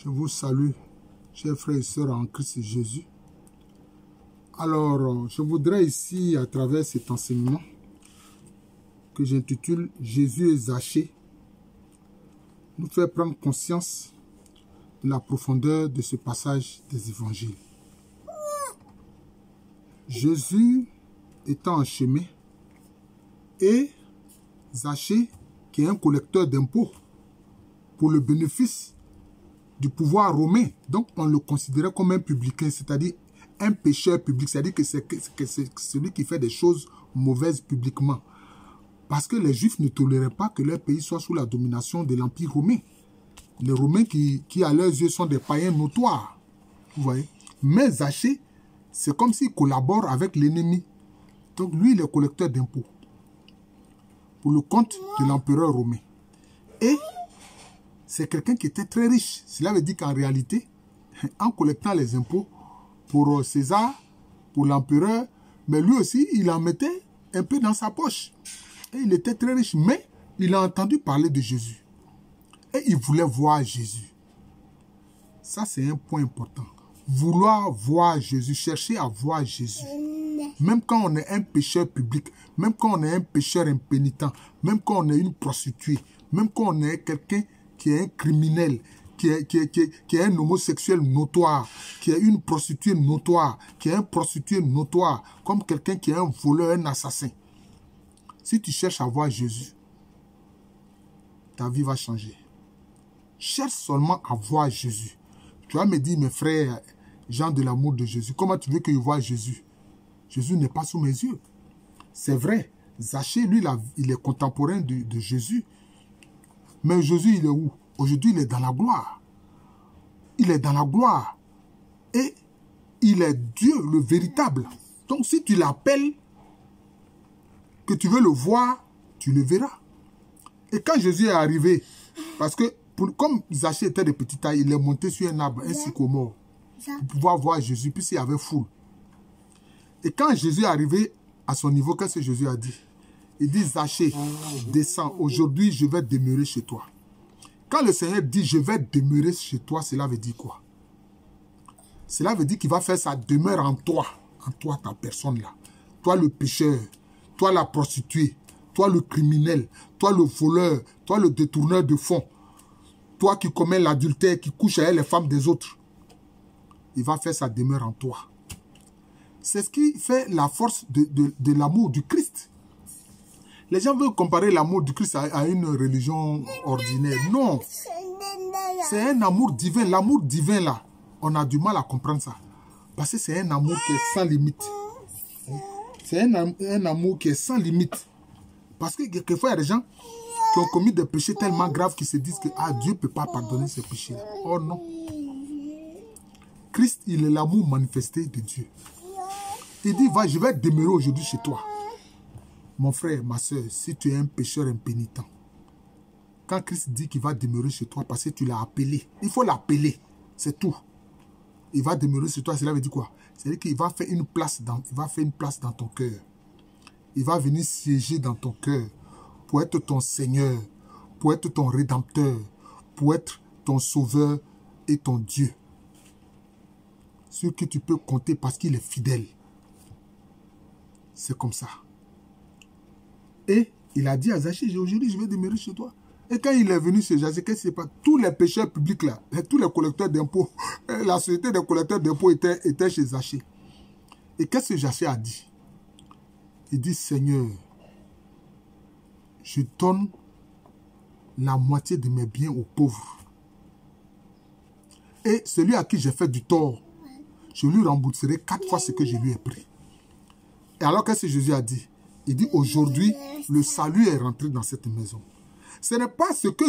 Je vous salue, chers frères et sœurs en Christ Jésus. Alors, je voudrais ici, à travers cet enseignement, que j'intitule « Jésus et Zachée », nous faire prendre conscience de la profondeur de ce passage des évangiles. Jésus étant en chemin et Zachée, qui est un collecteur d'impôts, pour le bénéfice du pouvoir romain. Donc, on le considérait comme un publicain, c'est-à-dire un pécheur public, c'est-à-dire que c'est celui qui fait des choses mauvaises publiquement. Parce que les Juifs ne toléraient pas que leur pays soit sous la domination de l'Empire romain. Les Romains qui à leurs yeux sont des païens notoires. Vous voyez. Mais Zachée, c'est comme s'il collabore avec l'ennemi. Donc lui, il est collecteur d'impôts pour le compte de l'empereur romain. Et c'est quelqu'un qui était très riche. Cela veut dire qu'en réalité, en collectant les impôts pour César, pour l'empereur, mais lui aussi, il en mettait un peu dans sa poche. Et il était très riche, mais il a entendu parler de Jésus. Et il voulait voir Jésus. Ça, c'est un point important. Vouloir voir Jésus, chercher à voir Jésus. Même quand on est un pécheur public, même quand on est un pécheur impénitent, même quand on est une prostituée, même quand on est quelqu'un qui est un criminel, qui est un homosexuel notoire, qui est une prostituée notoire, qui est un prostitué notoire, comme quelqu'un qui est un voleur, un assassin. Si tu cherches à voir Jésus, ta vie va changer. Cherche seulement à voir Jésus. Tu vas me dire, mes frères, gens de l'amour de Jésus, comment tu veux que je voie Jésus? Jésus n'est pas sous mes yeux. C'est vrai, Zachée, lui, il est contemporain de Jésus. Mais Jésus, il est où? Aujourd'hui, il est dans la gloire. Il est dans la gloire. Et il est Dieu, le véritable. Donc, si tu l'appelles, que tu veux le voir, tu le verras. Et quand Jésus est arrivé, parce que comme Zachée était de petite taille, il est monté sur un arbre, un sycomore, pour pouvoir voir Jésus, puisqu'il y avait foule. Et quand Jésus est arrivé à son niveau, qu'est-ce que Jésus a dit? Il dit, Zachée, descends, aujourd'hui je vais demeurer chez toi. Quand le Seigneur dit, je vais demeurer chez toi, cela veut dire quoi? Cela veut dire qu'il va faire sa demeure en toi, ta personne là. Toi le pécheur, toi la prostituée, toi le criminel, toi le voleur, toi le détourneur de fonds, toi qui commets l'adultère, qui couche avec les femmes des autres. Il va faire sa demeure en toi. C'est ce qui fait la force de l'amour du Christ. Les gens veulent comparer l'amour du Christ à une religion ordinaire. Non. C'est un amour divin. L'amour divin, là, on a du mal à comprendre ça. Parce que c'est un amour qui est sans limite. C'est un amour qui est sans limite. Parce que quelquefois, il y a des gens qui ont commis des péchés tellement graves qu'ils se disent que Dieu ne peut pas pardonner ces péchés. Oh non. Christ, il est l'amour manifesté de Dieu. Il dit, va, je vais demeurer aujourd'hui chez toi. Mon frère, ma soeur, si tu es un pécheur impénitent, quand Christ dit qu'il va demeurer chez toi parce que tu l'as appelé, il faut l'appeler, c'est tout. Il va demeurer chez toi, cela veut dire quoi? C'est-à-dire qu'il va faire une place dans ton cœur. Il va venir siéger dans ton cœur pour être ton Seigneur, pour être ton Rédempteur, pour être ton Sauveur et ton Dieu. Sur qui tu peux compter parce qu'il est fidèle. C'est comme ça. Et il a dit à Zachée, aujourd'hui je vais demeurer chez toi. Et quand il est venu chez Zachée, qu'est-ce qui se passe? Tous les pécheurs publics là, tous les collecteurs d'impôts, la société des collecteurs d'impôts était chez Zachée. Et qu'est-ce que Zachée a dit? Il dit, Seigneur, je donne la moitié de mes biens aux pauvres. Et celui à qui j'ai fait du tort, je lui rembourserai 4 fois ce que je lui ai pris. Et alors qu'est-ce que Jésus a dit? Il dit, aujourd'hui, le salut est rentré dans cette maison. Ce n'est pas ce que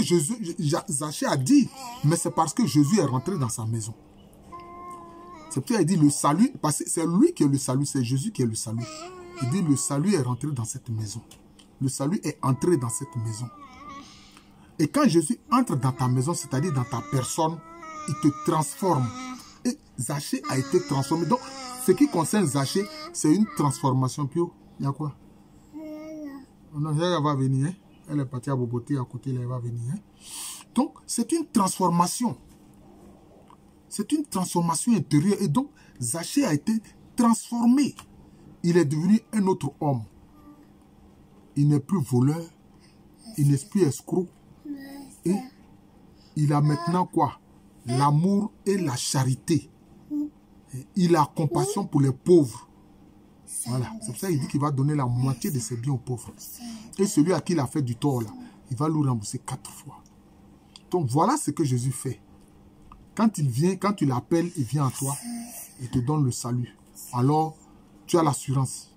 Zachée a dit, mais c'est parce que Jésus est rentré dans sa maison. C'est pourquoi il dit le salut, parce que c'est lui qui est le salut, c'est Jésus qui est le salut. Il dit, le salut est rentré dans cette maison. Le salut est entré dans cette maison. Et quand Jésus entre dans ta maison, c'est-à-dire dans ta personne, il te transforme. Et Zachée a été transformé. Donc, ce qui concerne Zachée, c'est une transformation. Puis, il y a quoi? Non, elle va venir. Hein? Elle est partie à Boboté à côté, elle va venir. Hein? Donc, c'est une transformation. C'est une transformation intérieure. Et donc, Zachée a été transformé. Il est devenu un autre homme. Il n'est plus voleur. Il n'est plus escroc. Et il a maintenant quoi? L'amour et la charité. Il a compassion pour les pauvres. Voilà. C'est pour ça qu'il dit qu'il va donner la moitié de ses biens aux pauvres. Et celui à qui il a fait du tort, là, il va lui rembourser 4 fois. Donc voilà ce que Jésus fait. Quand il vient, quand tu l'appelles, il vient à toi et te donne le salut. Alors, tu as l'assurance.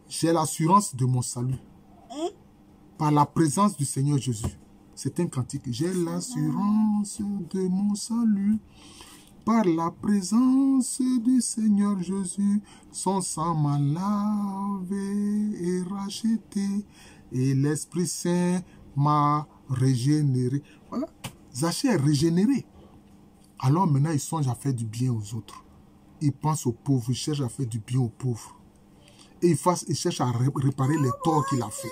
J'ai l'assurance de mon salut. Par la présence du Seigneur Jésus. C'est un cantique. J'ai l'assurance de mon salut. Par la présence du Seigneur Jésus. Son sang m'a lavé et racheté. Et l'Esprit Saint m'a régénéré. Voilà. Zachée est régénéré. Alors maintenant, il songe à faire du bien aux autres. Il pense aux pauvres. Il cherche à faire du bien aux pauvres. Et il cherche à réparer les torts qu'il a fait.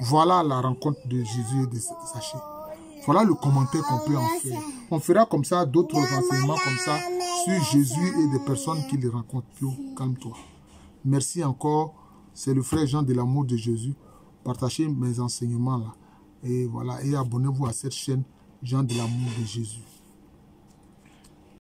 Voilà la rencontre de Jésus et de Zachée. Voilà le commentaire qu'on peut en faire. On fera comme ça d'autres enseignements comme ça sur Jésus et des personnes qui les rencontrent. Calme-toi. Merci encore. C'est le frère Jean de l'amour de Jésus. Partagez mes enseignements là. Et voilà. Et abonnez-vous à cette chaîne Jean de l'amour de Jésus.